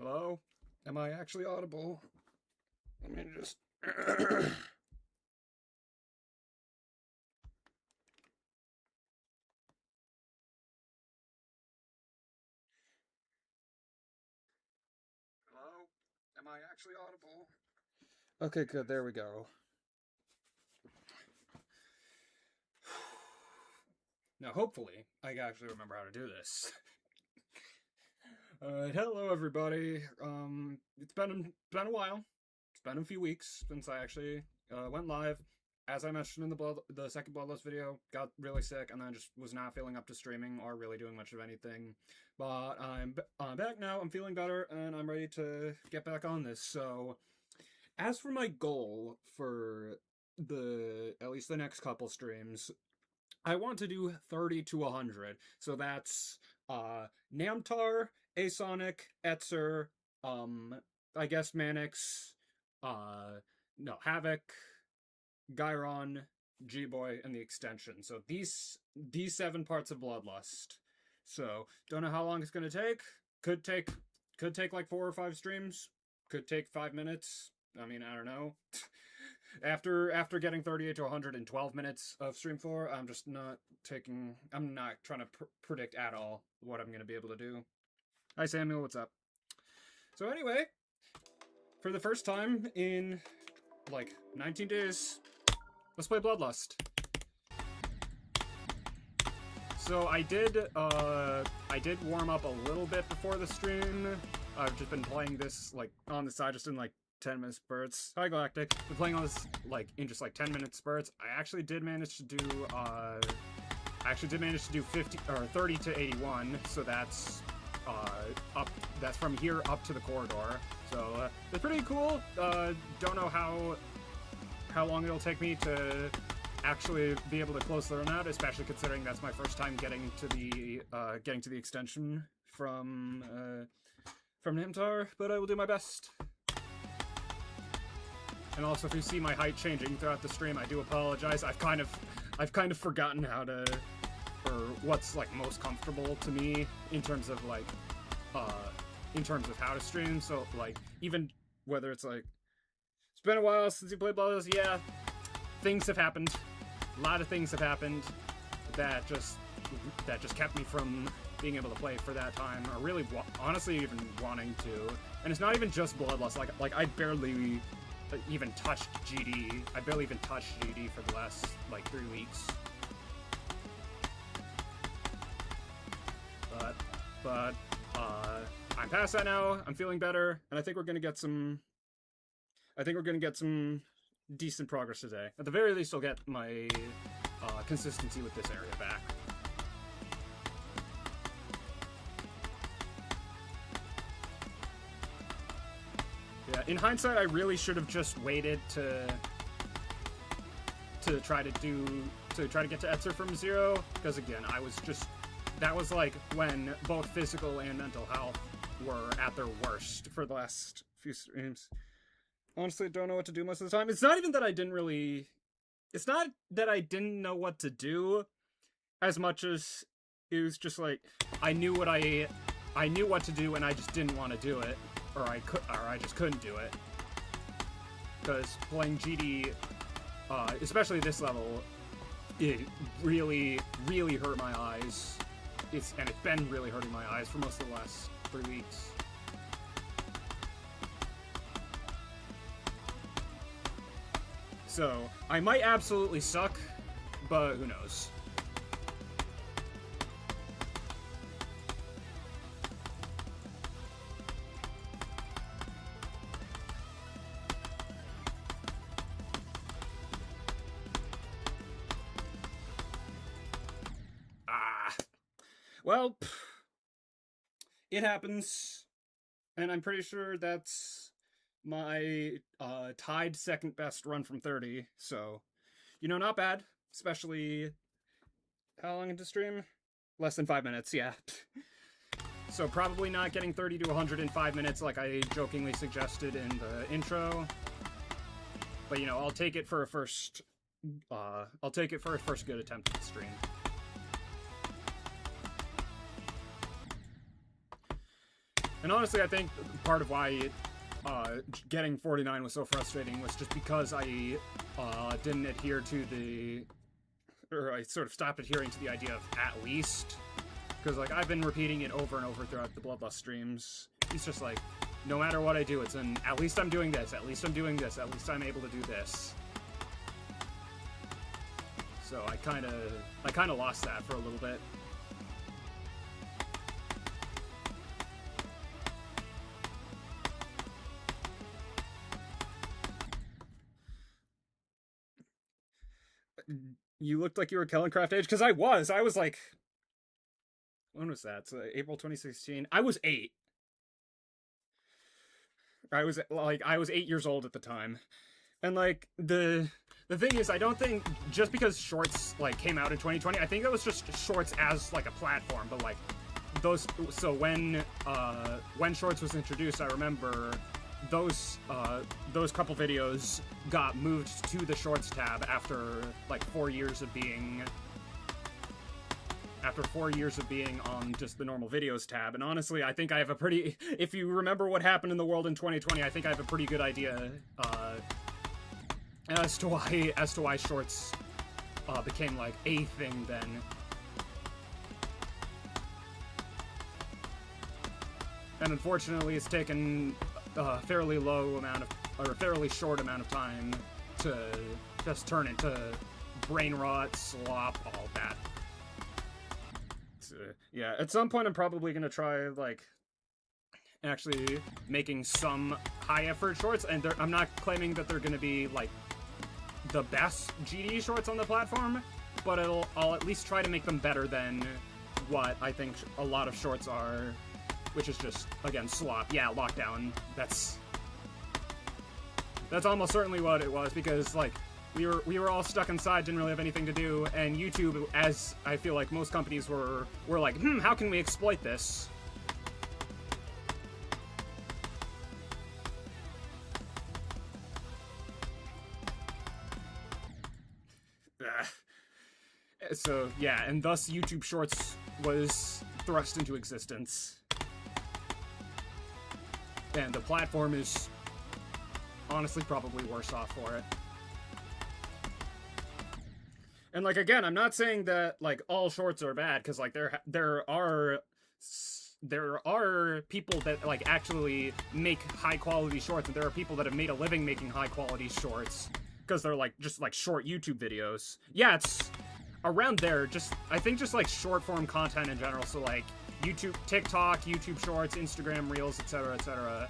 Hello? Am I actually audible? Let me just... Hello? Am I actually audible? Okay, good. There we go. Now, hopefully, I can actually remember how to do this. Hello everybody. It's been a while. It's been a few weeks since I actually went live. As I mentioned in the second Bloodlust video, got really sick and then just was not feeling up to streaming or really doing much of anything. But I'm back now. I'm feeling better and I'm ready to get back on this. So, as for my goal for at least the next couple streams, I want to do 30 to 100. So that's Namtar, Asonic, Etzer, I guess Manix, Havoc, Giron, G-Boy, and the extension. So these 7 parts of Bloodlust. So don't know how long it's gonna take. Could take like 4 or 5 streams. Could take 5 minutes. I mean, I don't know. After getting 38 to 112 minutes of stream 4, I'm not trying to predict at all what I'm going to be able to do. Hi Samuel, what's up? So anyway, for the first time in like 19 days, let's play Bloodlust. So I did warm up a little bit before the stream. I've just been playing this like on the side, just in like 10-minute spurts. Hi Galactic. Been playing on this like in just like 10-minute spurts. I actually did manage to do 50 or 30 to 81. So that's up. That's from here up to the corridor. So it's pretty cool. Don't know how long it'll take me to actually be able to close the run out, especially considering that's my first time getting to the extension from Namtar. But I will do my best. And also, if you see my height changing throughout the stream, I do apologize. I've kind of forgotten how to, or what's like most comfortable to me in terms of like, how to stream. So like, even whether it's like, it's been a while since you played Bloodlust. Yeah, things have happened. A lot of things have happened that just kept me from being able to play for that time, or really, honestly, even wanting to. And it's not even just Bloodlust. Like I barely even touched GD. I barely even touched GD for the last like 3 weeks. But I'm past that now. I'm feeling better, and I think we're gonna get some. Decent progress today. At the very least, I'll get my consistency with this area back. Yeah, in hindsight, I really should have just waited to try to get to Etzer from 0, because again, that was like when both physical and mental health were at their worst for the last few streams. Honestly, I don't know what to do most of the time. It's not even that I didn't really... It's not that I didn't know what to do, as much as it was just like, I knew what to do, and I just didn't want to do it. Or I just couldn't do it. Because playing GD, especially this level, it really, really hurt my eyes. And it's been really hurting my eyes for most of the last 3 weeks. So, I might absolutely suck, but who knows. Well, it happens, and I'm pretty sure that's my tied second best run from 30, so, not bad, especially, how long into stream? Less than 5 minutes, yeah. So probably not getting 30 to 100 in 5 minutes like I jokingly suggested in the intro, but, I'll take it for a first good attempt at the stream. And honestly, I think part of why getting 49 was so frustrating was just because I didn't adhere to the... Or I sort of stopped adhering to the idea of at least. Because, like, I've been repeating it over and over throughout the Bloodlust streams. It's just like, no matter what I do, it's an, at least I'm doing this, at least I'm doing this, at least I'm able to do this. So I kind of lost that for a little bit. You looked like you were Kellencraft age, because I was like, when was that? So April 2016. I was 8. I was 8 years old at the time. And like the thing is, I don't think just because Shorts like came out in 2020, I think it was just Shorts as like a platform, but like those, so when Shorts was introduced, I remember those couple videos got moved to the Shorts tab after like 4 years of being on just the normal videos tab. And honestly, I think I have a pretty, if you remember what happened in the world in 2020, I think I have a pretty good idea as to why Shorts became like a thing then. And unfortunately, it's taken a fairly fairly short amount of time to just turn into brain rot, slop, all that. So, yeah, at some point I'm probably gonna try, like, actually making some high-effort shorts, and I'm not claiming that they're gonna be, like, the best GD shorts on the platform, but I'll at least try to make them better than what I think a lot of shorts are, which is just, again, slop. Yeah, lockdown. That's almost certainly what it was, because, like, we were all stuck inside, didn't really have anything to do, and YouTube, as I feel like most companies were like, how can we exploit this? So, yeah, and thus YouTube Shorts was thrust into existence. And the platform is honestly probably worse off for it. And, like, again, I'm not saying that, like, all shorts are bad, because, like, there are people that, like, actually make high-quality shorts, and there are people that have made a living making high-quality shorts, because they're, like, just, like, short YouTube videos. Yeah, it's around there, I think just, like, short-form content in general, so, like, YouTube, TikTok, YouTube Shorts, Instagram Reels, etc., etc.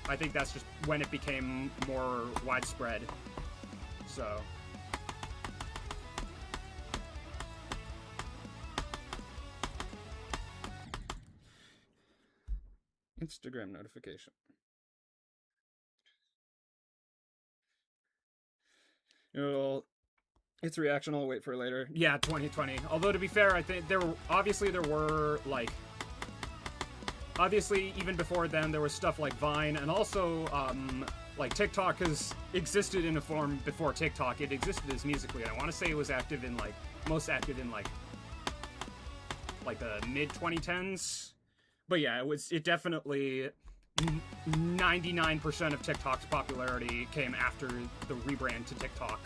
I think that's just when it became more widespread. So... Instagram notification. Its reaction, I'll wait for later. Yeah, 2020. Although, to be fair, I think there were, like... Obviously, even before then, there was stuff like Vine, and also, like, TikTok has existed in a form before TikTok. It existed as Musical.ly, and I want to say it was active in, like, most active in, like the mid-2010s. But yeah, it definitely, 99% of TikTok's popularity came after the rebrand to TikTok.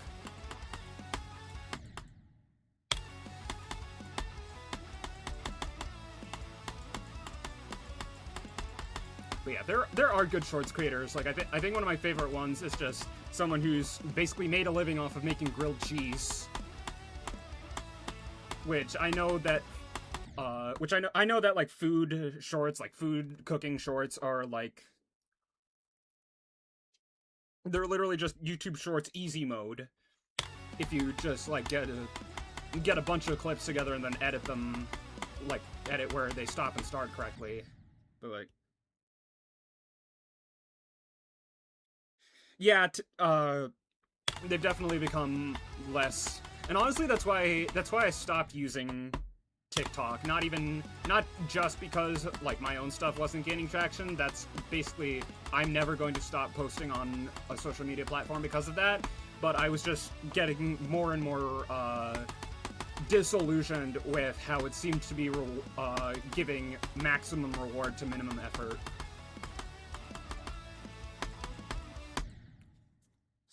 But yeah, there are good shorts creators. Like, I think one of my favorite ones is just someone who's basically made a living off of making grilled cheese. Which I know that like food shorts, like food cooking shorts are like, they're literally just YouTube Shorts easy mode. If you just like get a bunch of clips together and then edit them, like edit where they stop and start correctly. But like, yeah, they've definitely become less. And honestly, that's why I stopped using TikTok. Not just because, like, my own stuff wasn't gaining traction. That's basically, I'm never going to stop posting on a social media platform because of that. But I was just getting more and more disillusioned with how it seemed to be giving maximum reward to minimum effort.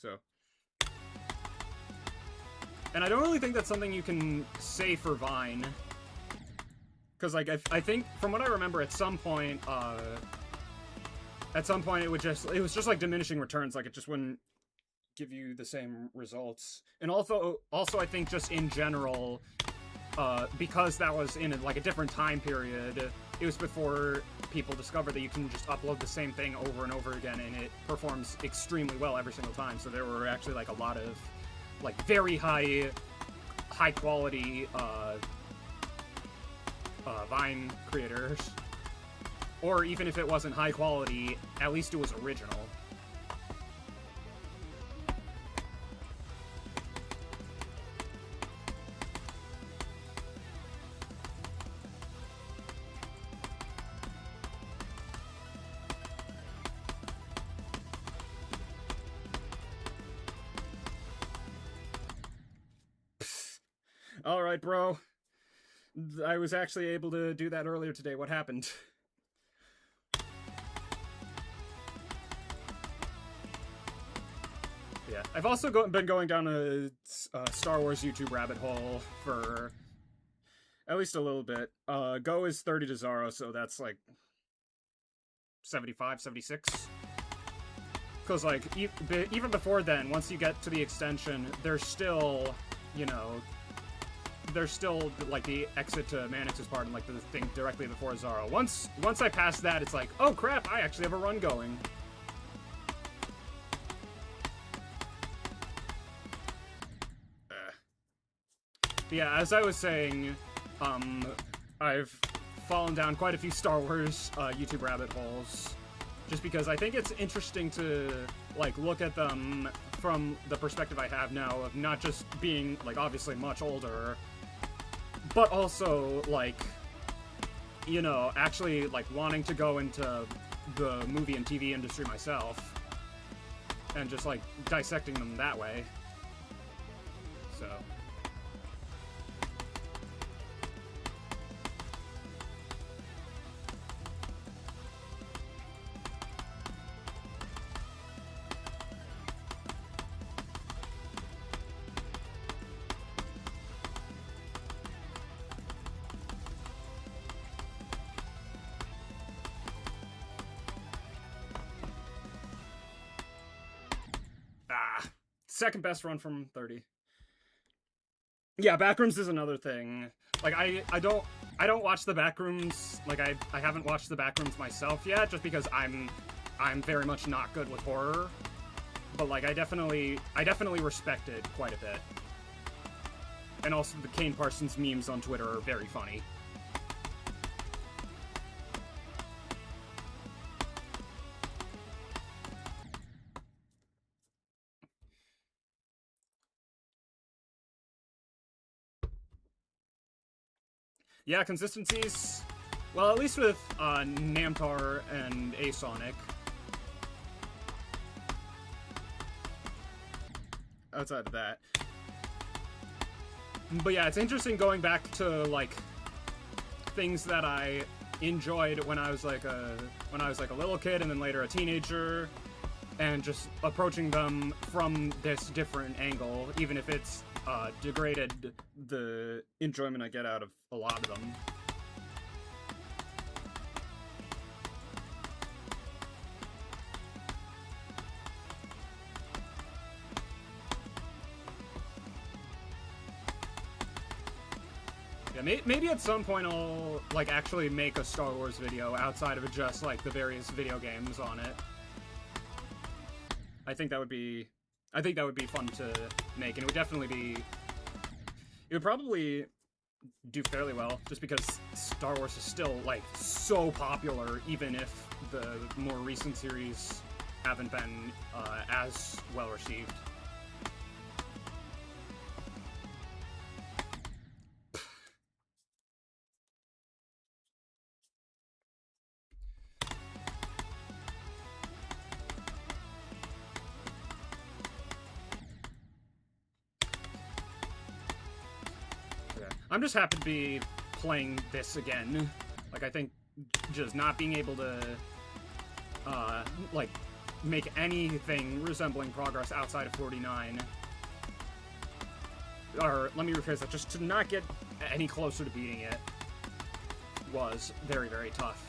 So, and I don't really think that's something you can say for Vine, because like I think from what I remember, at some point it was just like diminishing returns, like it just wouldn't give you the same results. And also I think just in general, because that was in like a different time period, it was before people discovered that you can just upload the same thing over and over again and it performs extremely well every single time. So there were actually like a lot of like very high quality Vine creators, or even if it wasn't high quality, at least it was original. Alright, bro. I was actually able to do that earlier today. What happened? Yeah, I've also been going down a Star Wars YouTube rabbit hole for at least a little bit. Go is 30 to Zaro, so that's like 75, 76. Because, like, even before then, once you get to the extension, there's still, you know, there's still, like, the exit to Manix's part and, like, the thing directly before Zaro. Once I pass that, it's like, oh crap, I actually have a run going. Yeah, as I was saying, I've fallen down quite a few Star Wars YouTube rabbit holes, just because I think it's interesting to, like, look at them from the perspective I have now of not just being, like, obviously much older, but also, like, you know, actually, like, wanting to go into the movie and TV industry myself, and just, like, dissecting them that way. So... second best run from 30. Yeah, Backrooms is another thing. Like, I don't watch the Backrooms, like, I haven't watched the Backrooms myself yet, just because I'm very much not good with horror. But, like, I definitely respect it quite a bit. And also, the Kane Parsons memes on Twitter are very funny. Yeah, consistencies. Well, at least with Namtar and Asonic. Outside of that. But yeah, it's interesting going back to, like, things that I enjoyed when I was like a little kid and then later a teenager, and just approaching them from this different angle, even if it's degraded the enjoyment I get out of a lot of them. Yeah, maybe at some point I'll, like, actually make a Star Wars video outside of just, like, the various video games on it. I think that would be fun to make, and it would probably do fairly well, just because Star Wars is still, like, so popular, even if the more recent series haven't been as well received. I'm just happy to be playing this again. Like, I think just not being able to, like, make anything resembling progress outside of 49. Or, let me rephrase that, just to not get any closer to beating it was very, very tough.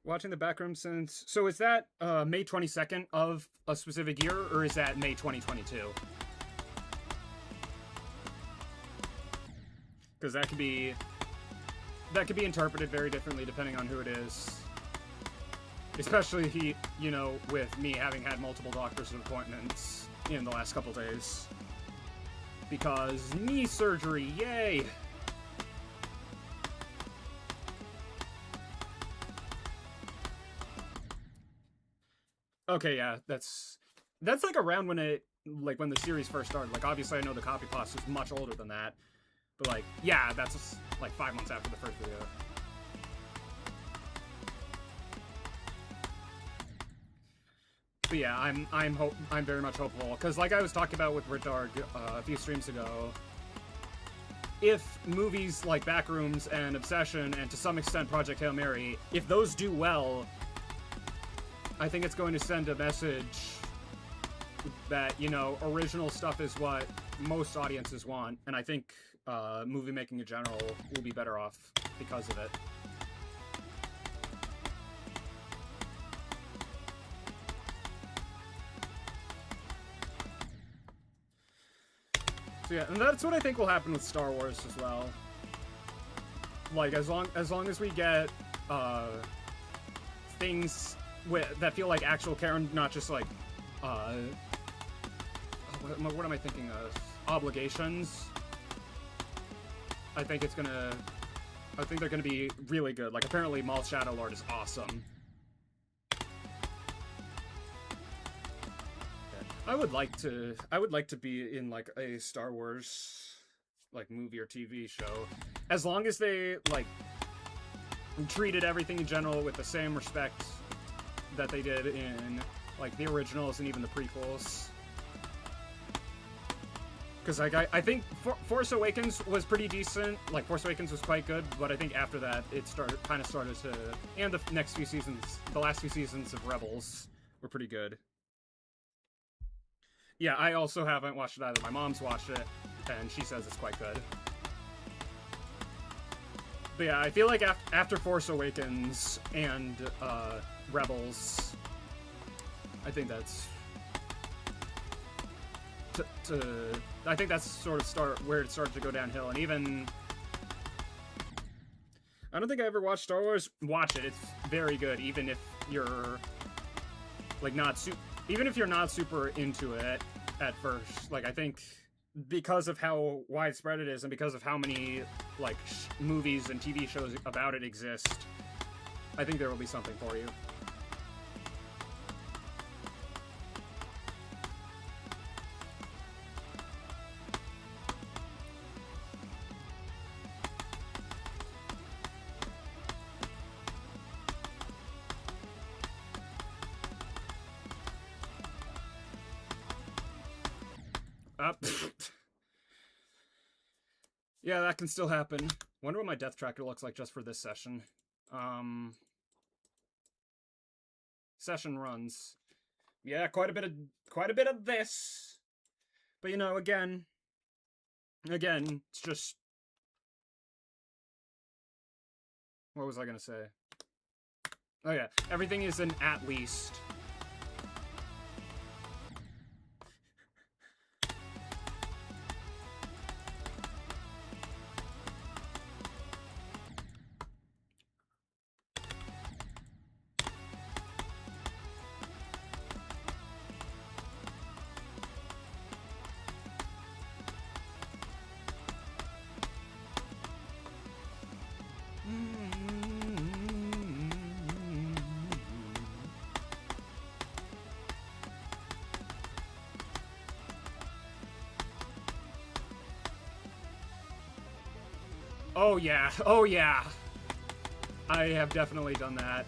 Watching the backroom since... So is that May 22nd of a specific year, or is that May 2022? Because that could be interpreted very differently depending on who it is. Especially, you know, with me having had multiple doctor's appointments in the last couple days. Because knee surgery, yay! Okay, yeah, that's like around when when the series first started. Like, obviously I know the copy pasta is much older than that, but like, yeah, that's like 5 months after the first video. But yeah, I'm very much hopeful, because like I was talking about with Ritarg a few streams ago, if movies like Backrooms and Obsession, and to some extent Project Hail Mary, if those do well, I think it's going to send a message that, you know, original stuff is what most audiences want, and I think movie making in general will be better off because of it. So yeah, and that's what I think will happen with Star Wars as well. Like, as long as we get things that feel like actual care, not just like what am I thinking of? Obligations. I think they're gonna be really good. Like, apparently Maul's Shadow Lord is awesome. I would like to be in like a Star Wars like movie or TV show, as long as they like treated everything in general with the same respect that they did in like the originals and even the prequels. Because like I think Force Awakens was pretty decent. Like, Force Awakens was quite good, but I think after that it kind of started to, and the next few seasons, the last few seasons of Rebels were pretty good. Yeah, I also haven't watched it either. My mom's watched it, and she says it's quite good. But yeah, I feel like after Force Awakens and Rebels, I think that's I think that's sort of where it started to go downhill. And even I don't think I ever watched Star Wars. Watch it; it's very good, even if you're like even if you're not super into it at first. Like, I think because of how widespread it is, and because of how many like movies and TV shows about it exist, I think there will be something for you. Yeah, that can still happen. Wonder what my death tracker looks like just for this session. Session runs. Yeah, quite a bit of this. But you know, again, it's just, what was I gonna say? Oh yeah, everything is an at least. Oh yeah, oh yeah. I have definitely done that.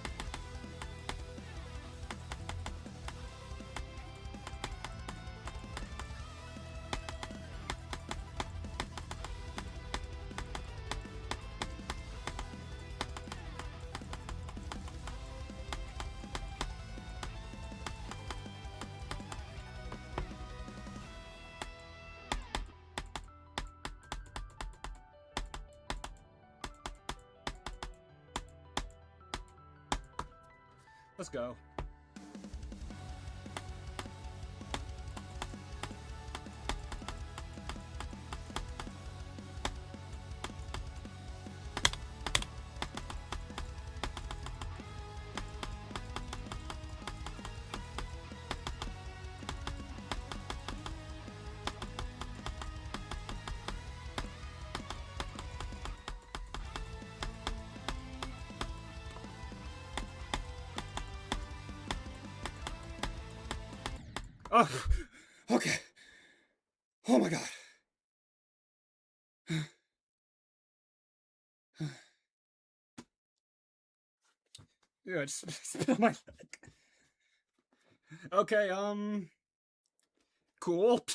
Let's go. Oh, okay. Oh my god. Yeah, just spit on my leg. Okay, cool.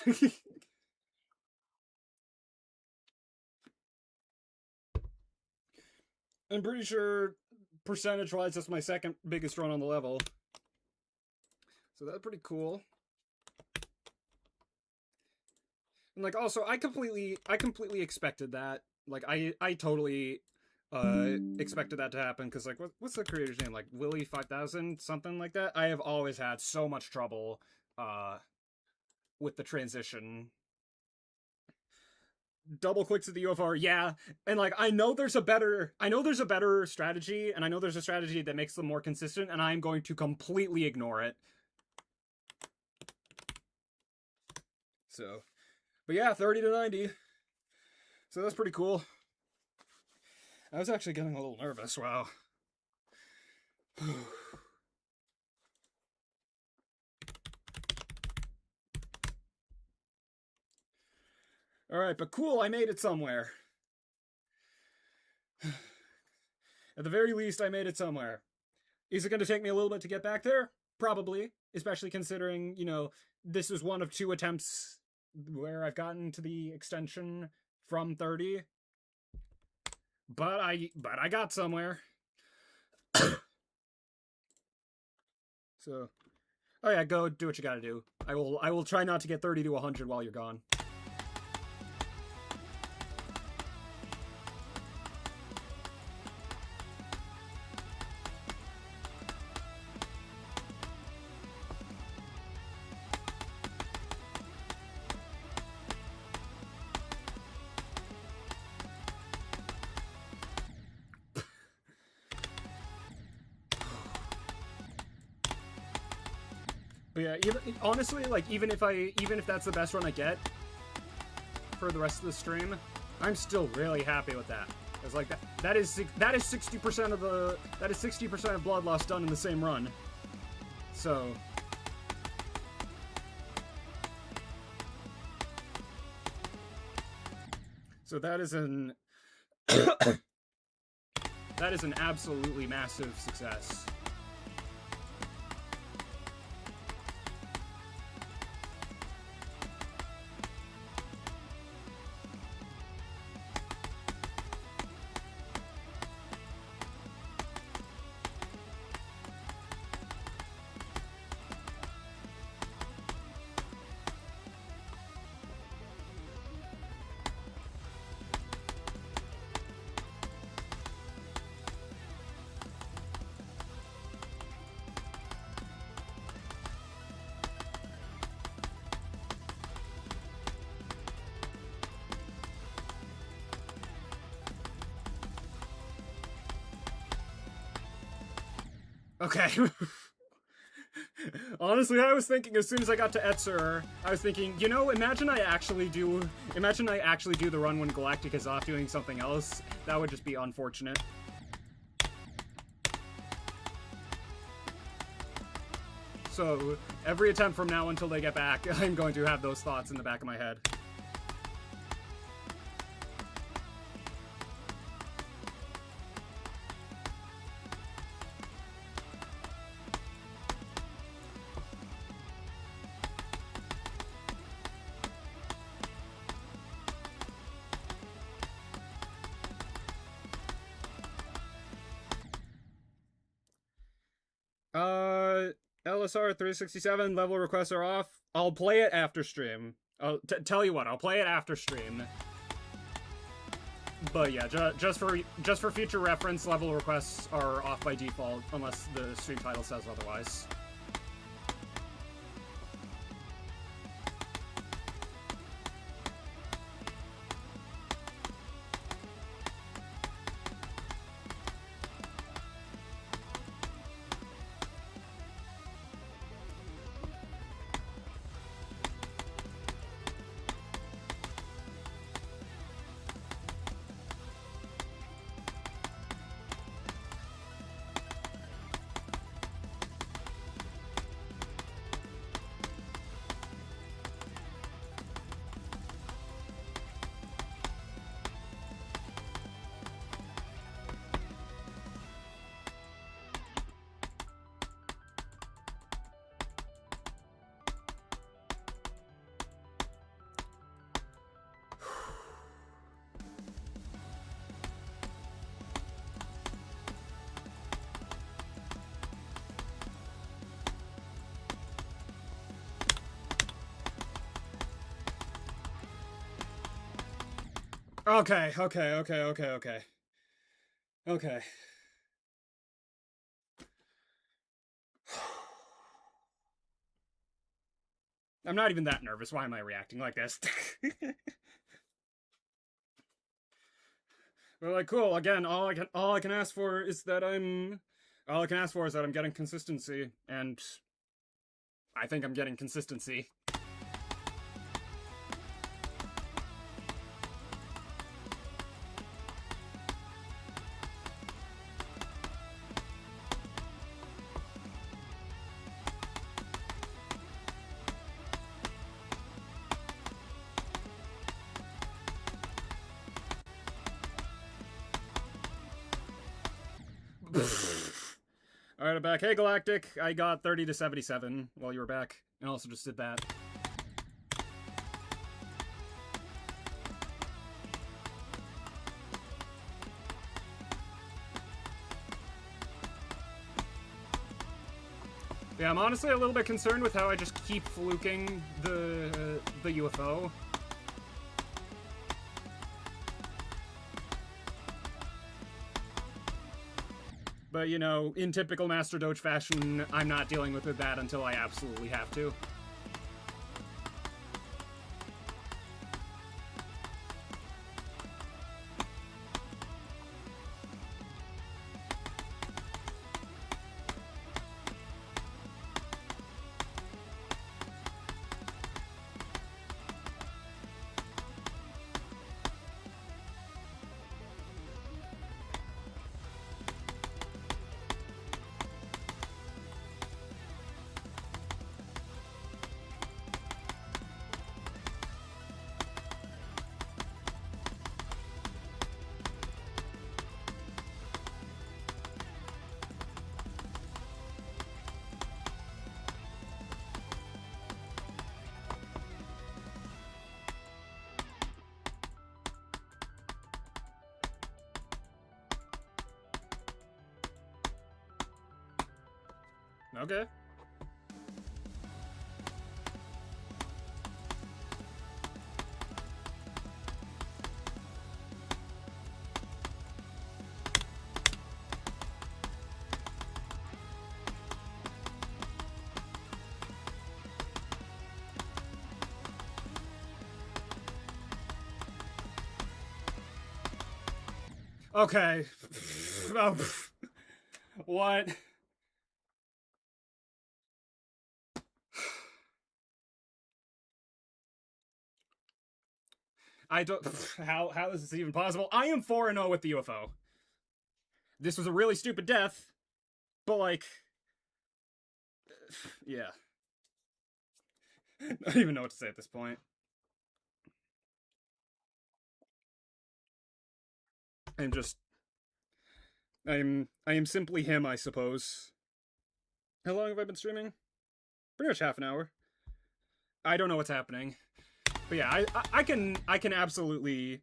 I'm pretty sure percentage-wise that's my second biggest run on the level. So that's pretty cool. And like also I completely expected that. Like I totally expected that to happen because like what's the creator's name? Like Willy 5000 something like that. I have always had so much trouble with the transition. Double click to the UFR, yeah. And like I know there's a better strategy, and I know there's a strategy that makes them more consistent, and I'm going to completely ignore it. So, but yeah, 30 to 90. So that's pretty cool. I was actually getting a little nervous, wow. Alright, but cool, I made it somewhere. At the very least, I made it somewhere. Is it going to take me a little bit to get back there? Probably, especially considering, you know, this is one of 2 attempts where I've gotten to the extension from 30. But I got somewhere. So, oh yeah, go do what you gotta do. I will try not to get 30 to 100 while you're gone. But yeah, honestly, like even if that's the best run I get for the rest of the stream, I'm still really happy with that. Cause like that is 60% of Bloodlust done in the same run. So that is an that is an absolutely massive success. Okay. Honestly, I was thinking as soon as I got to Etzer, I was thinking, you know, imagine I actually do the run when Galactic is off doing something else. That would just be unfortunate. So, every attempt from now until they get back, I'm going to have those thoughts in the back of my head. LSR 367 level requests are off. I'll play it after stream. I'll tell you what, I'll play it after stream. But yeah, just for future reference, level requests are off by default unless the stream title says otherwise. Okay. I'm not even that nervous. Why am I reacting like this? We're like, cool. Again, all I can ask for is that I'm getting consistency, and I think I'm getting consistency. Alright, I'm back. Hey, Galactic. I got 30 to 77 while you were back, and also just did that. Yeah, I'm honestly a little bit concerned with how I just keep fluking the UFO. But, you know, in typical Master Doge fashion, I'm not dealing with that until I absolutely have to. Okay. Okay. Oh, what? I don't... How is this even possible? I am 4-0 with the UFO. This was a really stupid death, but, like... Yeah. I don't even know what to say at this point. I'm just... I am simply him, I suppose. How long have I been streaming? Pretty much half an hour. I don't know what's happening. But yeah, I can absolutely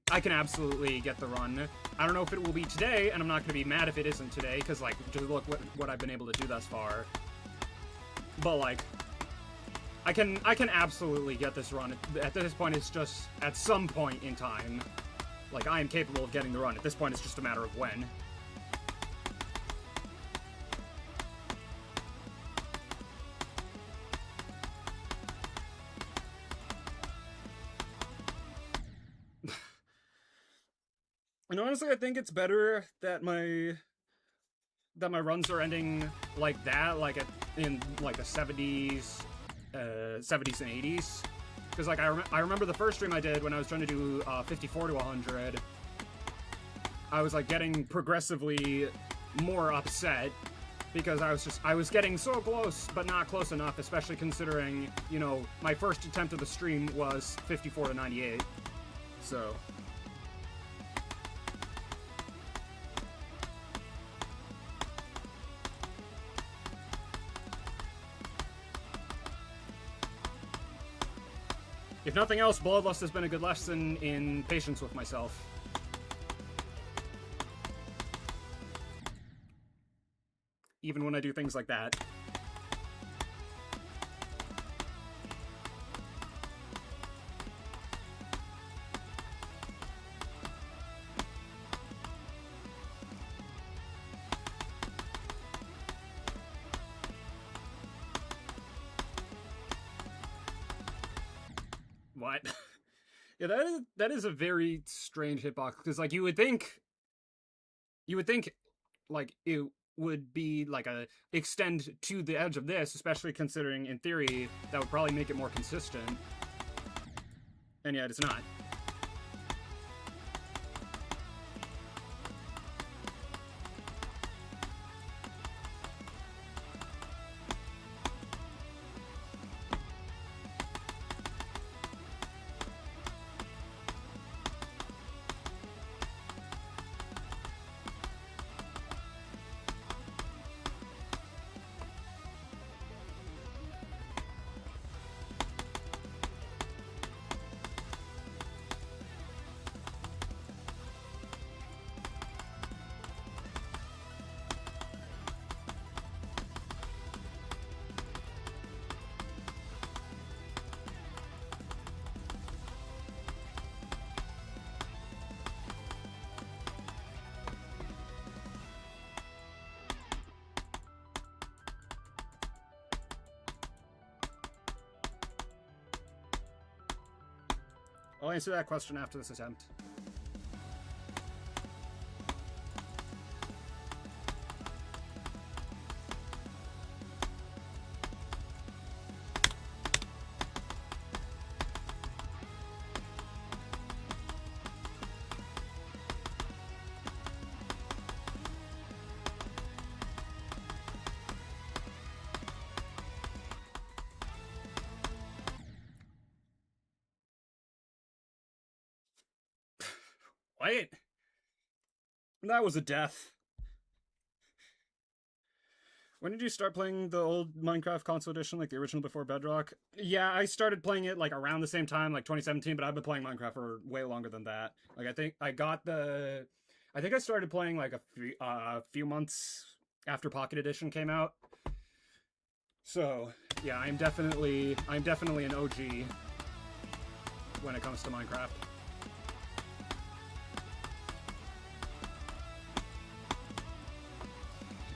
get the run. I don't know if it will be today, and I'm not gonna be mad if it isn't today, because like just look what I've been able to do thus far. but like, I can absolutely get this run. At this point, it's just at some point in time, like, I am capable of getting the run. At this point, it's just a matter of when. And honestly, I think it's better that my runs are ending like that, like in like the 70s and 80s. Because like I remember the first stream I did when I was trying to do 54 to 100, I was like getting progressively more upset because I was getting so close but not close enough, especially considering, you know, my first attempt at the stream was 54 to 98. So if nothing else, Bloodlust has been a good lesson in patience with myself. Even when I do things like that. What? Yeah, that is a very strange hitbox, because like you would think like it would be like a extend to the edge of this, especially considering in theory that would probably make it more consistent. And yet it's not. I'll answer that question after this attempt. Wait. That was a death. When did you start playing the old Minecraft console edition, like the original before Bedrock? Yeah, I started playing it like around the same time, like 2017, but I've been playing Minecraft for way longer than that. Like I think I started playing like a few months after Pocket Edition came out. So yeah, I'm definitely an OG when it comes to Minecraft.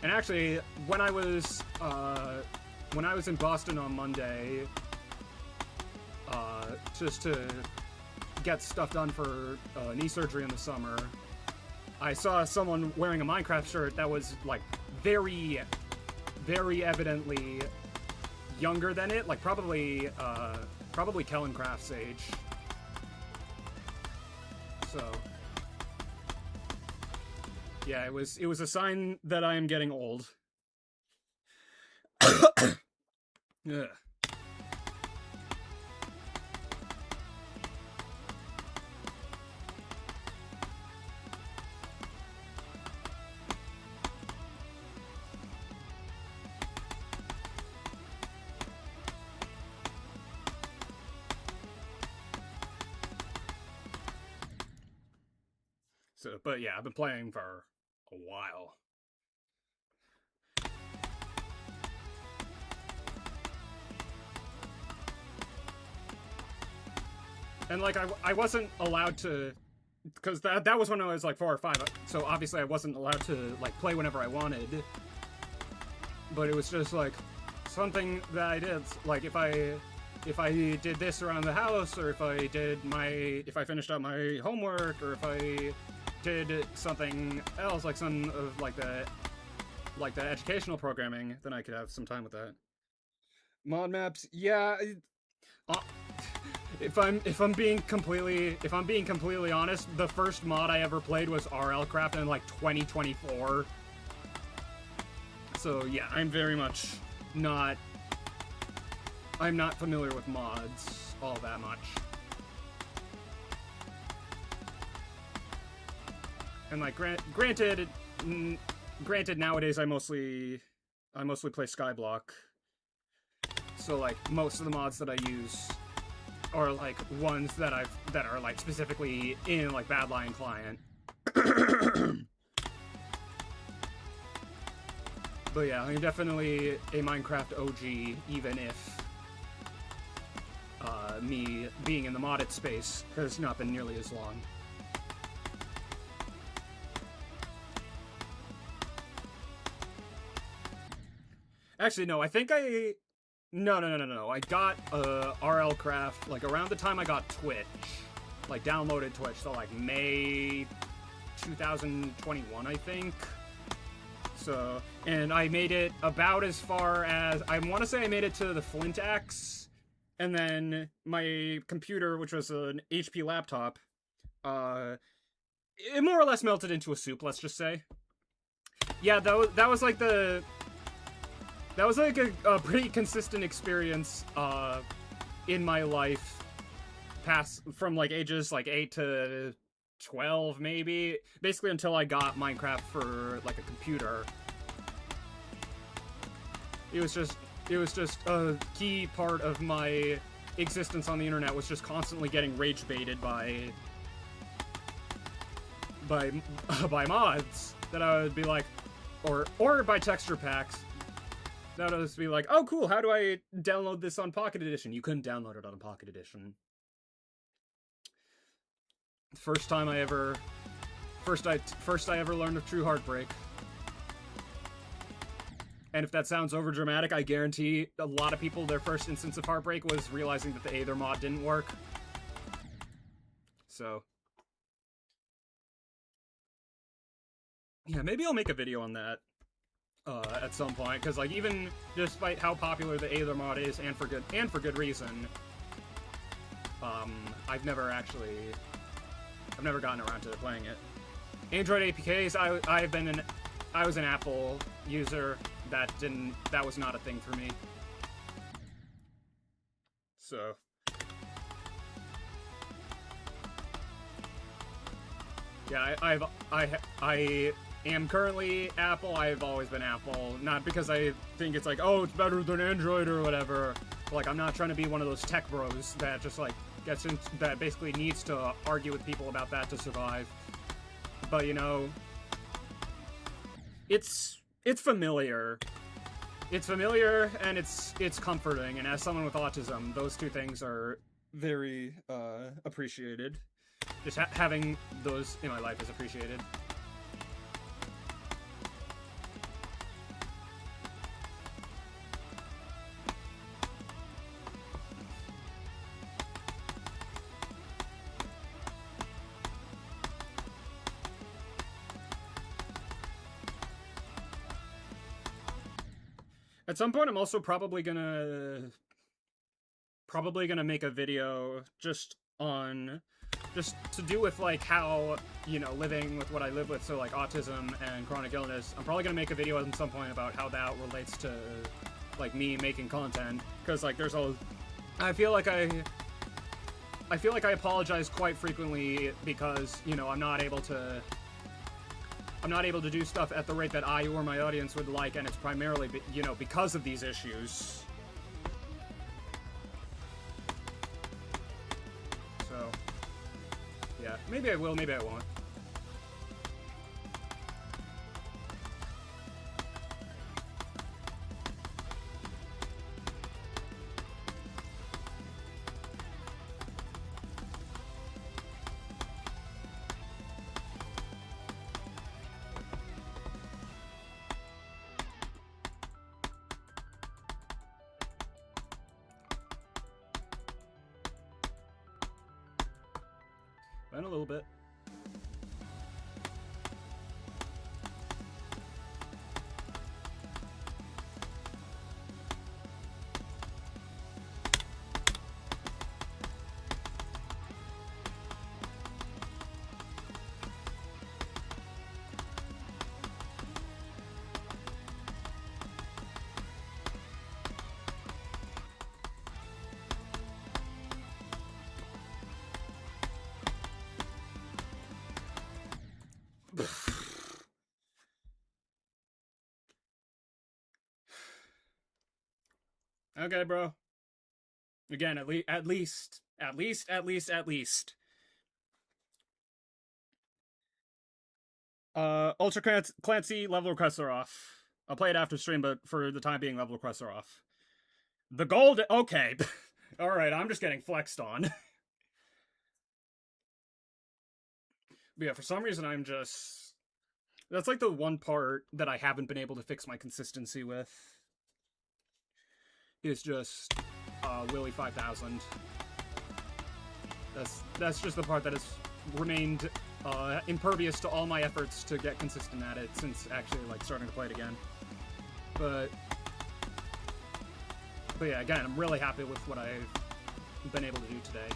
And actually, when I was in Boston on Monday, just to get stuff done for knee surgery in the summer, I saw someone wearing a Minecraft shirt that was like very, very evidently younger than it, like probably Kellencraft's age. So. Yeah, it was a sign that I am getting old. Ugh. So, but yeah, I've been playing for a while. And like I wasn't allowed to, because that was when I was like 4 or 5, so obviously I wasn't allowed to like play whenever I wanted. But it was just like something that I did. Like if I did this around the house, or if I finished up my homework, or if I did something else, like some of like the educational programming, then I could have some time with that. Mod maps, yeah. If I'm being completely honest, the first mod I ever played was RLCraft in like 2024. So yeah, I'm not familiar with mods all that much. And like granted nowadays I mostly play Skyblock. So like most of the mods that I use are like ones that are like specifically in like Badlion client. But yeah, I'm definitely a Minecraft OG, even if me being in the modded space has not been nearly as long. Actually, no, I think No. I got RLCraft like around the time I got Twitch, like downloaded Twitch, so like May 2021, I think. So, and I made it about as far as, I want to say I made it to the Flint Axe, and then my computer, which was an HP laptop, it more or less melted into a soup, let's just say. Yeah, that was like a pretty consistent experience in my life, from like ages like 8 to 12 maybe, basically until I got Minecraft for like a computer. It was just a key part of my existence on the internet, was just constantly getting rage baited by mods that I would be like, or by texture packs that would just be like, oh cool, how do I download this on Pocket Edition? You couldn't download it on Pocket Edition. First I ever learned of true heartbreak. And if that sounds over dramatic, I guarantee a lot of people, their first instance of heartbreak was realizing that the Aether mod didn't work. So yeah, maybe I'll make a video on that at some point, because like even despite how popular the Aether mod is, and for good reason, I've never gotten around to playing it. Android APKs, I was an Apple user. That was not a thing for me. So yeah, I am currently Apple. I've always been Apple, not because I think it's like, oh, it's better than Android or whatever. Like, I'm not trying to be one of those tech bros that just like that basically needs to argue with people about that to survive. But you know, it's familiar. It's familiar, and it's comforting, and as someone with autism, those two things are very appreciated. Just having those in my life is appreciated. At some point, I'm also probably gonna make a video just to do with like how, you know, living with what I live with, so like autism and chronic illness. I'm probably gonna make a video at some point about how that relates to like me making content, because like I feel like I apologize quite frequently because, you know, I'm not able to do stuff at the rate that I or my audience would like, and it's primarily, you know, because of these issues. So, yeah, maybe I will, maybe I won't. Been a little bit. Okay, bro. Again, at least. Ultra Clancy level requests are off. I'll play it after stream, but for the time being, level requests are off. The gold, okay. Alright, I'm just getting flexed on. But yeah, for some reason I'm just... That's like the one part that I haven't been able to fix my consistency with. Is just Willy 5000. That's just the part that has remained impervious to all my efforts to get consistent at it since actually like starting to play it again. But yeah, again, I'm really happy with what I've been able to do today.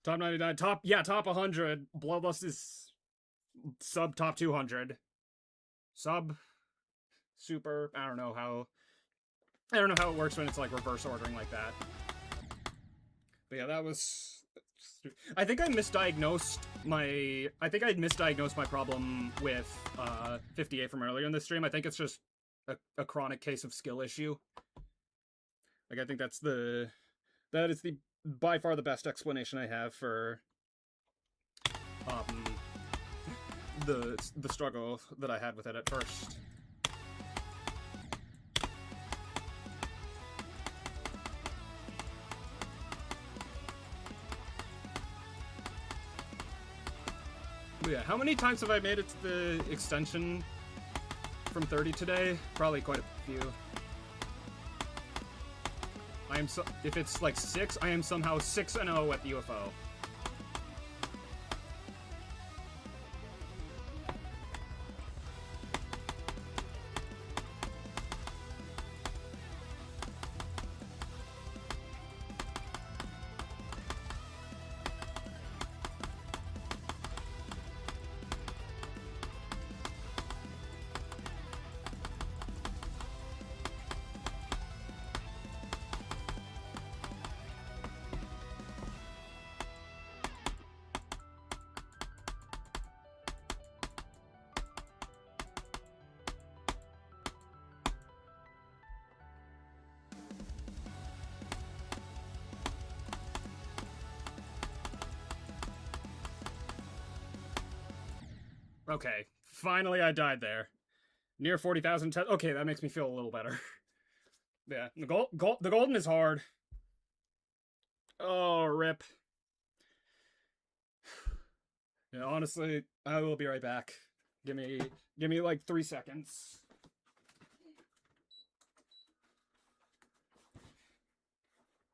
Top 99, top 100. Bloodlust is sub top 200. Sub, super, I don't know how it works when it's like reverse ordering like that. But yeah, that was... I think I misdiagnosed my problem with 58 from earlier in this stream. I think it's just a chronic case of skill issue. Like, I think that is by far the best explanation I have for the struggle that I had with it at first. But yeah, how many times have I made it to the extension from 30 today? Probably quite a few. If it's like 6, I am somehow 6-0 at the UFO. Okay, finally I died there. Near 40,000 tests. Okay, that makes me feel a little better. Yeah, the golden is hard. Oh, rip. Yeah, honestly, I will be right back. Give me like 3 seconds.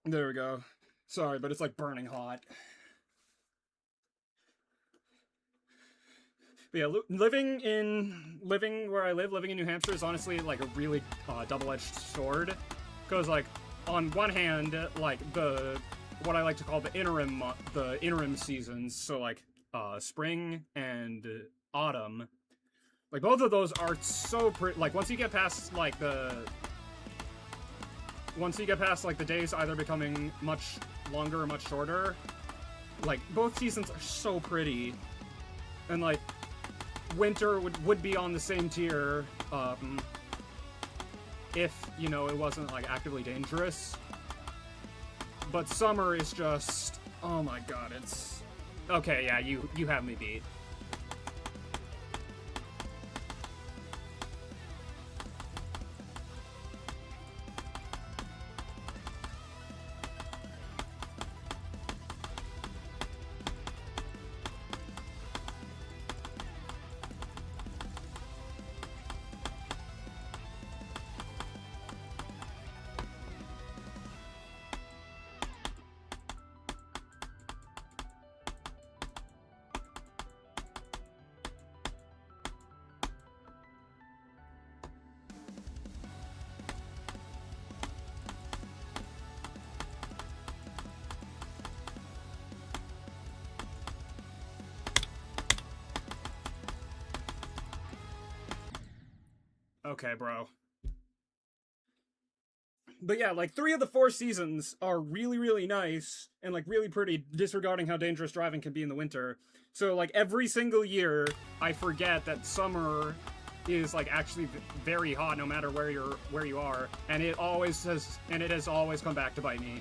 There we go. Sorry, but it's like burning hot. But yeah, living where I live, living in New Hampshire is honestly like a really double-edged sword. Because like, on one hand, like what I like to call the interim seasons, so like spring and autumn, like both of those are so pretty. Like once you get past like the days either becoming much longer or much shorter, like both seasons are so pretty, and like winter would be on the same tier if, you know, it wasn't like actively dangerous. But summer is just, oh my god, it's... Okay, yeah, you have me beat. Okay, bro. But yeah, like 3 of the 4 seasons are really, really nice and like really pretty, disregarding how dangerous driving can be in the winter. So like every single year, I forget that summer is like actually very hot no matter where you are, and it has always come back to bite me.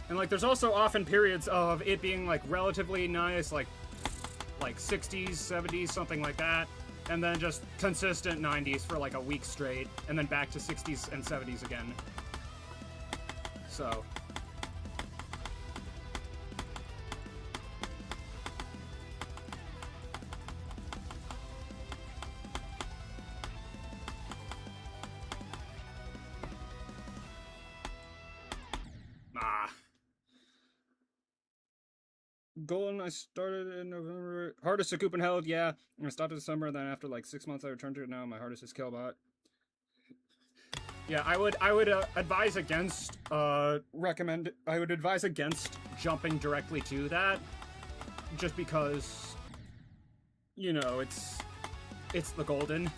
And like there's also often periods of it being like relatively nice, like 60s, 70s, something like that, and then just consistent 90s for like a week straight, and then back to 60s and 70s again. So Golden, I started in November. Hardest to Copenhagen, yeah. I started in summer, then after like 6 months I returned to it. Now my hardest is Killbot. Yeah, I would advise against I would advise against jumping directly to that, just because, you know, it's the Golden.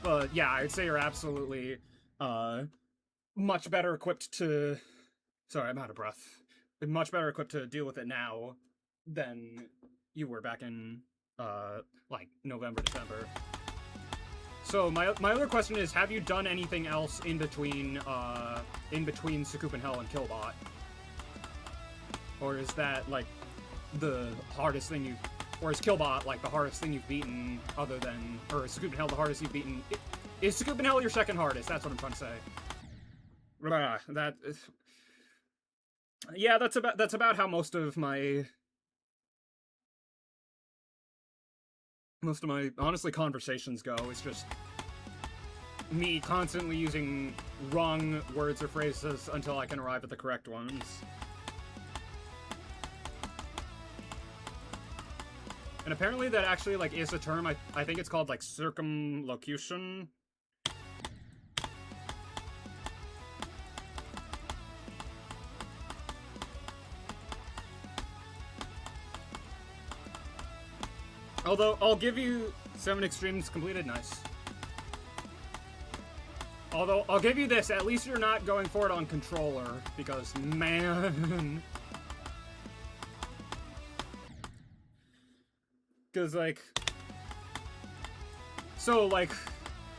But yeah, I'd say you're absolutely much better equipped to. Sorry, I'm out of breath. Much better equipped to deal with it now than you were back in like November, December. So my other question is, have you done anything else in between Sakupin Hell and Killbot? Or is that like the hardest thing you, or is Killbot like the hardest thing you've beaten other than, or is Sakupin Hell the hardest you've beaten? Is Sakupin Hell your second hardest? That's what I'm trying to say. That is, yeah, that's about how most of my honestly conversations go. It's just me constantly using wrong words or phrases until I can arrive at the correct ones. And apparently that actually like is a term. I think it's called like circumlocution. Although, I'll give you 7 Extremes completed, nice. Although, I'll give you this, at least you're not going for it on controller, because, man... Because, like... So, like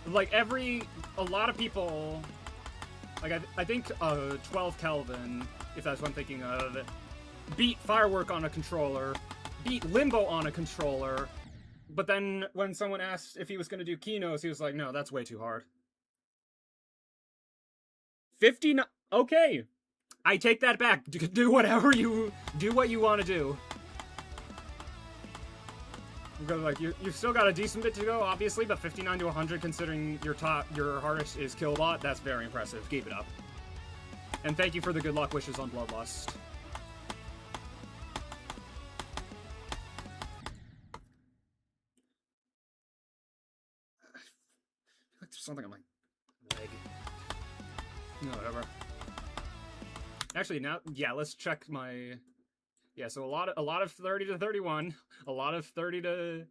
a lot of people... Like, I think, 12 Kelvin, if that's what I'm thinking of, beat Firework on a controller, beat Limbo on a controller, but then when someone asked if he was going to do Kinos, he was like, no, that's way too hard. 59... Okay. I take that back. Do whatever you... Do what you want to do. Because, like, you've still got a decent bit to go, obviously, but 59 to 100, considering your hardest is Killbot, that's very impressive. Keep it up. And thank you for the good luck wishes on Bloodlust. Something on my leg. No, whatever. Actually, now, yeah, let's check my... Yeah, so a lot of 30 to 31, a lot of 30 to,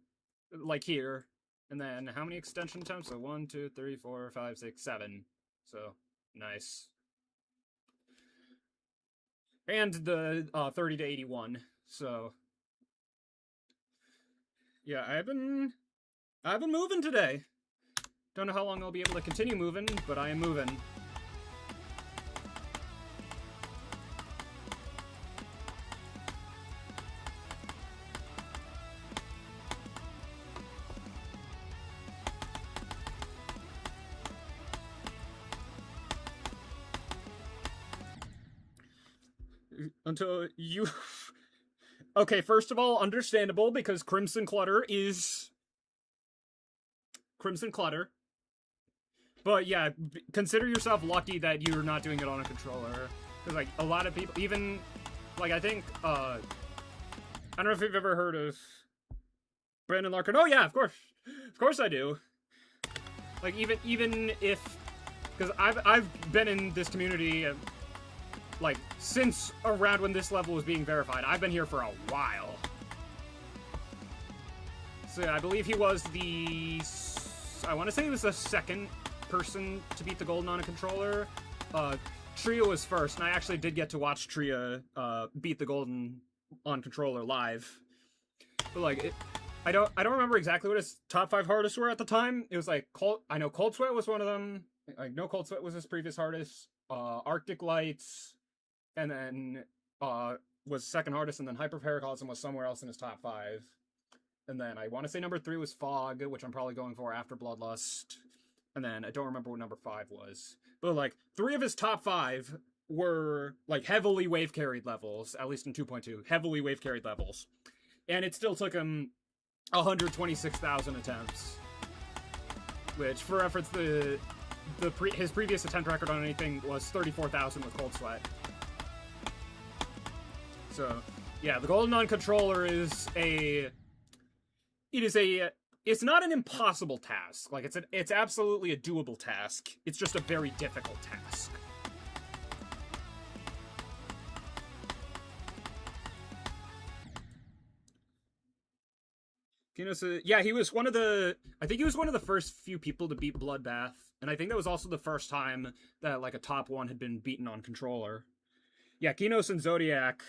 like, here, and then how many extension attempts? So 1, 2, 3, 4, 5, 6, 7. So, nice. and the 30 to 81. So yeah, I've been moving today. Don't know how long I'll be able to continue moving, but I am moving. Until you... Okay, first of all, understandable, because Crimson Clutter is... Crimson Clutter. But yeah, consider yourself lucky that you're not doing it on a controller. Because, like, a lot of people, even... Like, I think, I don't know if you've ever heard of Brandon Larkin. Oh yeah, of course. Of course I do. Like, even if... Because I've been in this community... like, since around when this level was being verified. I've been here for a while. So yeah, I believe he was the... I want to say he was the second person to beat the golden on a controller. Tria was first, and I actually did get to watch Tria beat the golden on controller live. But like, I don't remember exactly what his top 5 hardest were at the time. It was like, I know Cold Sweat was one of them. I know Cold Sweat was his previous hardest. Arctic Lights... And then, was second hardest, and then Hyperparacosm was somewhere else in his top 5. And then I want to say number 3 was Fog, which I'm probably going for after Bloodlust. And then I don't remember what number 5 was. But, like, 3 of his top 5 were, like, heavily wave-carried levels, at least in 2.2. Heavily wave-carried levels. And it still took him 126,000 attempts. Which, for reference, his previous attempt record on anything was 34,000 with Cold Sweat. So, yeah, the golden on controller is it's not an impossible task. Like, it's absolutely a doable task. It's just a very difficult task. Yeah, he was one of the... I think he was one of the first few people to beat Bloodbath. And I think that was also the first time that, like, a top 1 had been beaten on controller. Yeah, Kinos and Zodiac...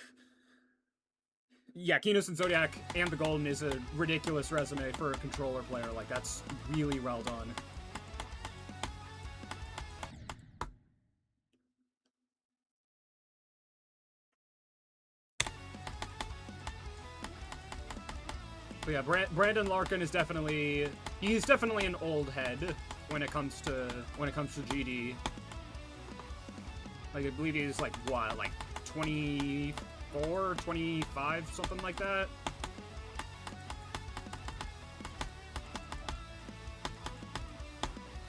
Yeah, Kinos and Zodiac and the Golden is a ridiculous resume for a controller player. Like, that's really well done. But yeah, Brandon Larkin is definitely... He's definitely an old head when it comes to GD. Like, I believe he's, like, what, like, 24, 25, something like that.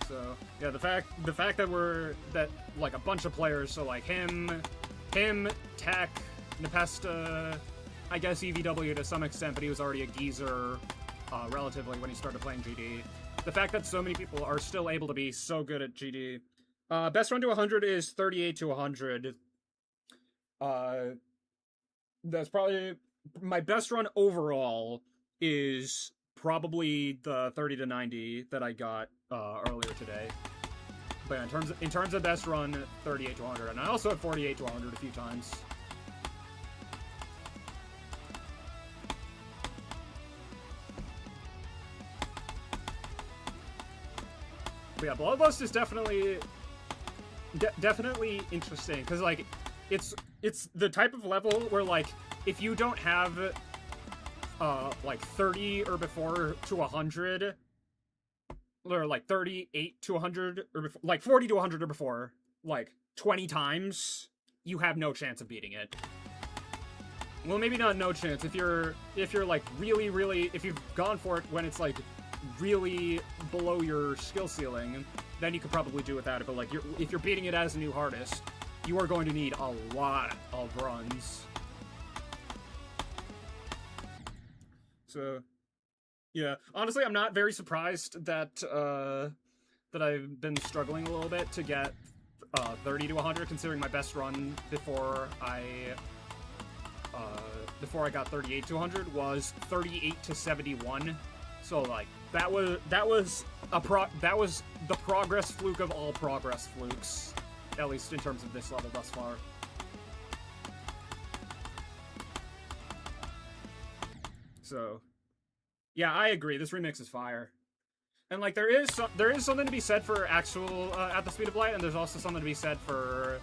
So yeah, the fact that like a bunch of players, so like him, Tech, Nepesta, I guess EVW to some extent, but he was already a geezer relatively when he started playing GD. The fact that so many people are still able to be so good at GD. Best run to 100 is 38 to 100. That's probably my best run overall is probably the 30 to 90 that I got earlier today. But yeah, in terms of best run, 38 to 100, and I also had 48 to 100 a few times. But yeah, Bloodlust is definitely interesting because like it's the type of level where, like, if you don't have, like, 30 or before to 100, or, like, 38 to 100, or before, like, 40 to 100 or before, like, 20 times, you have no chance of beating it. Well, maybe not no chance. If you're like, really, if you've gone for it when it's, like, really below your skill ceiling, then you could probably do without it, but, like, if you're beating it as a new hardest, you are going to need a lot of runs. So, yeah. Honestly, I'm not very surprised that that I've been struggling a little bit to get 30 to 100, considering my best run before I got 38 to 100 was 38 to 71. So like that was the progress fluke of all progress flukes. At least in terms of this level thus far. So, yeah, I agree. This remix is fire. And like there is something to be said for actual At the Speed of Light, and there's also something to be said for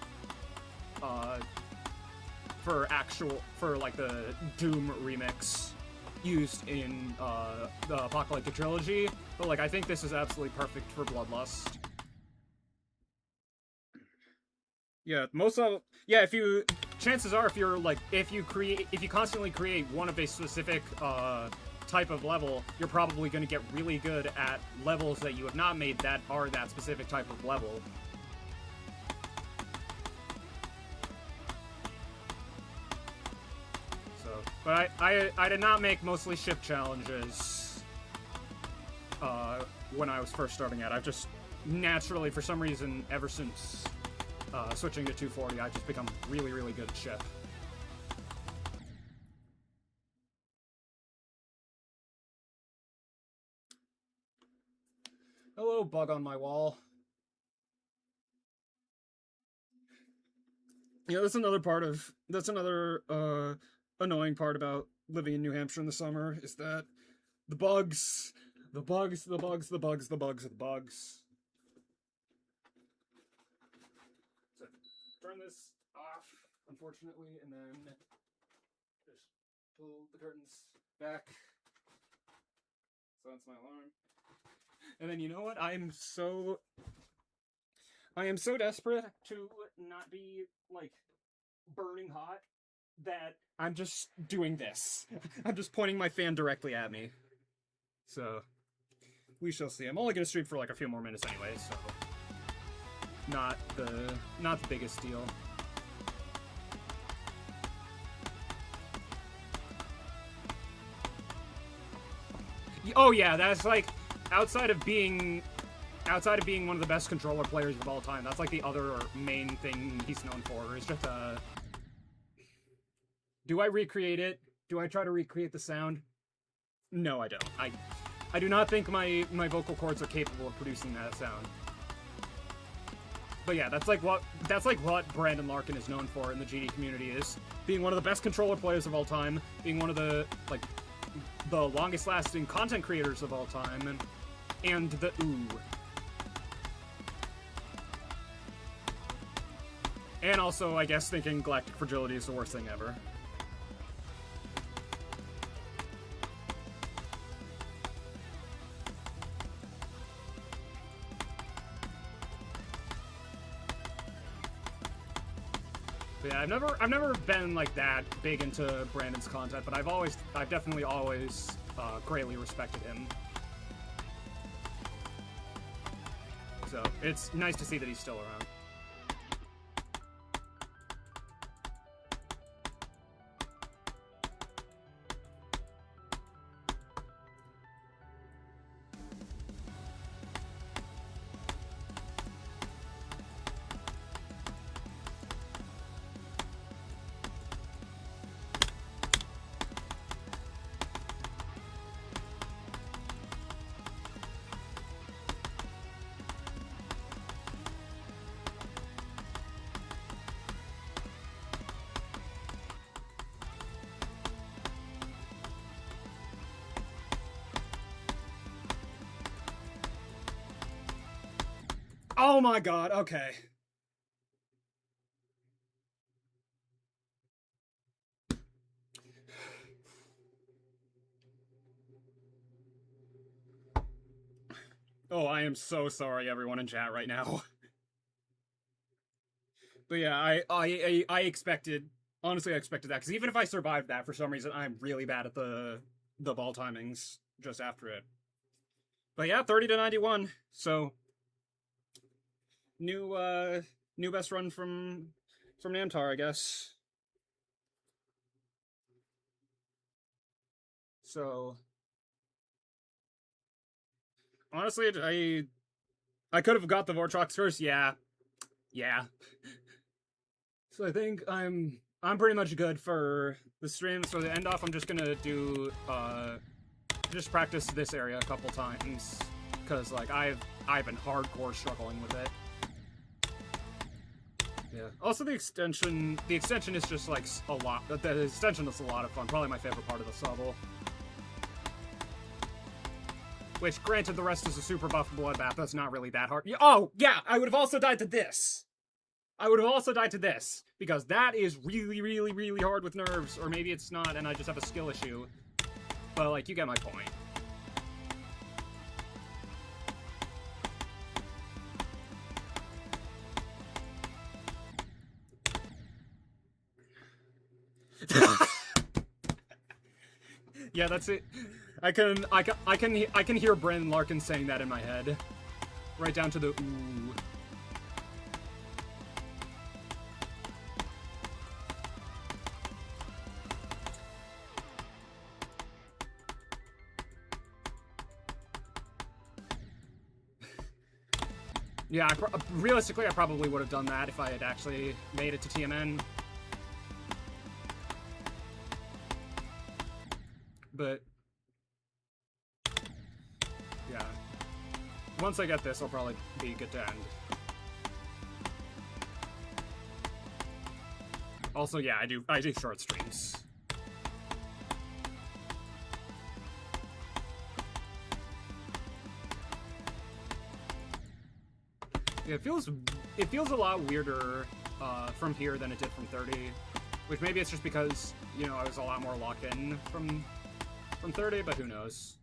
like the Doom remix used in the Apocalyptic Trilogy. But like I think this is absolutely perfect for Bloodlust. Yeah, chances are if you constantly create one of a specific type of level, you're probably going to get really good at levels that you have not made that are that specific type of level. So, but I did not make mostly ship challenges when I was first starting out. I've just naturally, for some reason, ever since switching to 240, I've just become really, really good at ship. Hello, bug on my wall. Yeah, that's another annoying part about living in New Hampshire in the summer, is that the bugs. So, turn this off, unfortunately, and then just pull the curtains back. So that's my alarm. And then you know what? I am so desperate to not be like burning hot that I'm just doing this. I'm just pointing my fan directly at me. So we shall see. I'm only gonna stream for like a few more minutes anyway, so not the biggest deal. Oh yeah, that's like outside of being one of the best controller players of all time, that's like the other main thing he's known for, is just do I recreate it? Do I try to recreate the sound? No, I don't. I do not think my vocal cords are capable of producing that sound. But yeah, that's like what Brandon Larkin is known for in the GD community, is being one of the best controller players of all time, being one of the longest lasting content creators of all time, and the ooh. And also, I guess, thinking Galactic Fragility is the worst thing ever. But yeah, I've never been like that big into Brandon's content, but I've definitely always greatly respected him. So it's nice to see that he's still around. Oh my god, okay. Oh, I am so sorry, everyone in chat right now. But yeah, I expected, honestly, I expected that, because even if I survived that, for some reason, I'm really bad at the ball timings just after it. But yeah, 30 to 91, so new best run from Namtar, I guess. So honestly, I could have got the Vortrox first, yeah. So I think I'm pretty much good for the stream. So to end off, I'm just gonna do just practice this area a couple times, because like I've been hardcore struggling with it. Yeah. Also, the extension is just like a lot. The extension is a lot of fun. Probably my favorite part of the level. Which, granted, the rest is a super buff bloodbath. That's not really that hard. Oh, yeah, I would have also died to this. I would have also died to this, because that is really, really, really hard with nerves. Or maybe it's not, and I just have a skill issue. But, like, you get my point. Yeah, that's it. I can hear Brandon Larkin saying that in my head. Right down to the ooh. Yeah, realistically, I probably would have done that if I had actually made it to TMN. But yeah, once I get this, I'll probably be good to end. Also, yeah, I do short streams. Yeah, it feels a lot weirder from here than it did from 30, which maybe it's just because, you know, I was a lot more locked in from 30, but who knows.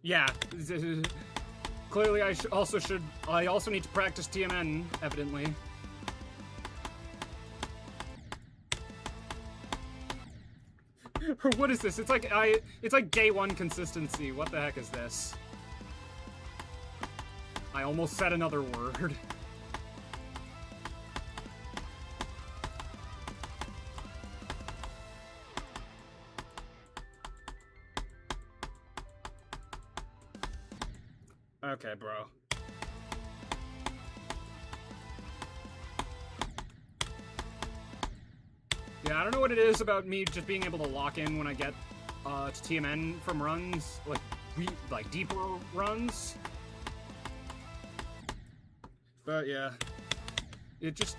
Yeah, clearly I also need to practice TMN, evidently. What is this? It's like day one consistency. What the heck is this? I almost said another word. Okay, bro. Yeah, I don't know what it is about me just being able to lock in when I get to TMN from runs, like deeper runs. But yeah, it's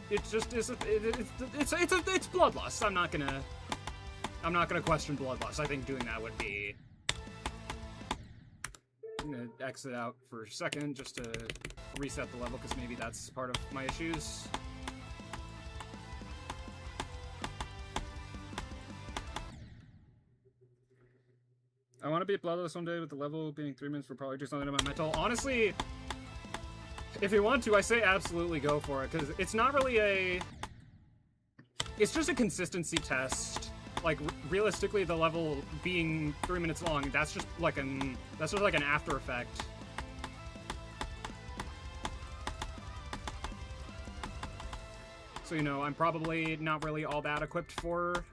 Bloodlust. I'm not gonna question Bloodlust. I think doing that would be. I'm gonna exit out for a second just to reset the level, because maybe that's part of my issues. I want to beat Bloodlust one day, with the level being 3 minutes, will probably do something to my mental. Honestly, if you want to, I say absolutely go for it, because it's not really a... It's just a consistency test. Like, realistically, the level being 3 minutes long, that's just like an after effect. So, you know, I'm probably not really all that equipped for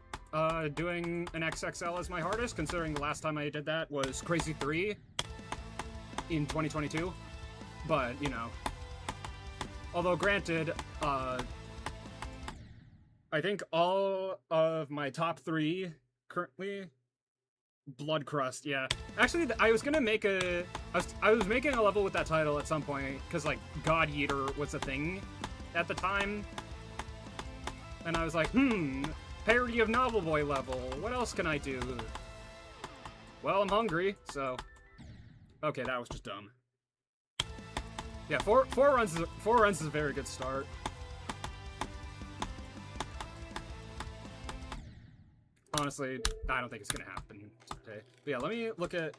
doing an XXL as my hardest, considering the last time I did that was Crazy 3 in 2022. But, you know, although granted, I think all of my top 3 currently... Blood Crust, yeah. Actually, I was gonna make I was making a level with that title at some point, because, like, God Eater was a thing at the time. And I was like, parody of Novel Boy level. What else can I do? Well, I'm hungry, so... Okay, that was just dumb. Yeah, four runs is a very good start. Honestly, I don't think it's gonna happen today. But yeah, let me look at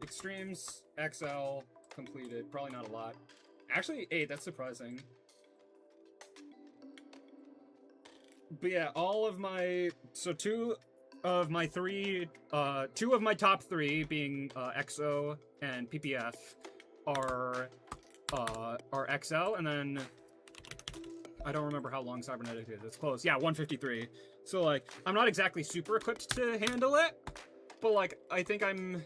Extremes, XL, completed. Probably not a lot. Actually, 8, that's surprising. But yeah, all of my... So 2 of my top 3, being XO and PPF, are XL, and then... I don't remember how long Cybernetic is. It's close. Yeah, 153. So, like, I'm not exactly super equipped to handle it, but, like, I think I'm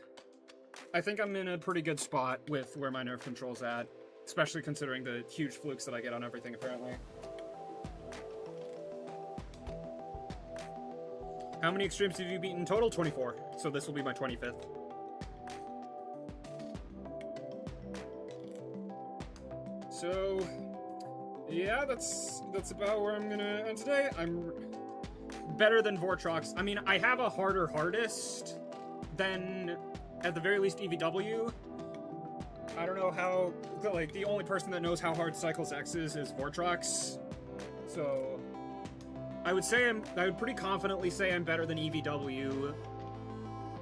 in a pretty good spot with where my nerve control's at, especially considering the huge flukes that I get on everything, apparently. How many extremes have you beaten in total? 24. So this will be my 25th. So, yeah, that's about where I'm gonna end today. I'm better than Vortrox. I mean, I have a harder hardest than, at the very least, EVW. I don't know how, like, the only person that knows how hard Cycles X is Vortrox. So, I would pretty confidently say I'm better than EVW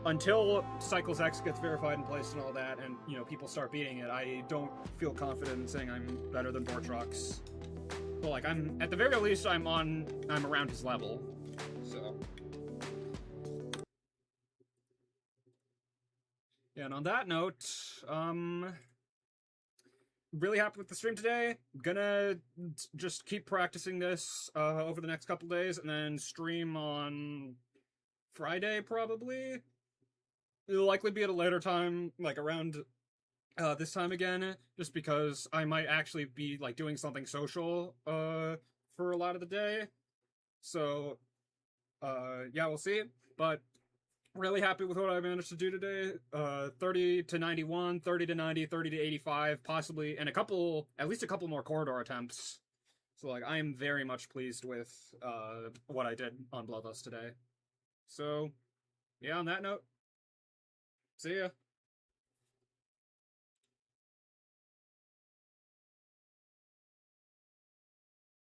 until Cycles X gets verified and placed and all that, and, you know, people start beating it. I don't feel confident in saying I'm better than Vortrox. But, like, at the very least, I'm around his level. So. Yeah, and on that note, really happy with the stream today. Gonna just keep practicing this over the next couple days, and then stream on Friday, probably. It'll likely be at a later time, like around this time again, just because I might actually be like doing something social for a lot of the day. So yeah, we'll see. But really happy with what I managed to do today. 30 to 91, 30 to 90, 30 to 85, possibly, and at least a couple more corridor attempts. So like I am very much pleased with what I did on Bloodlust today. So yeah, on that note, see ya.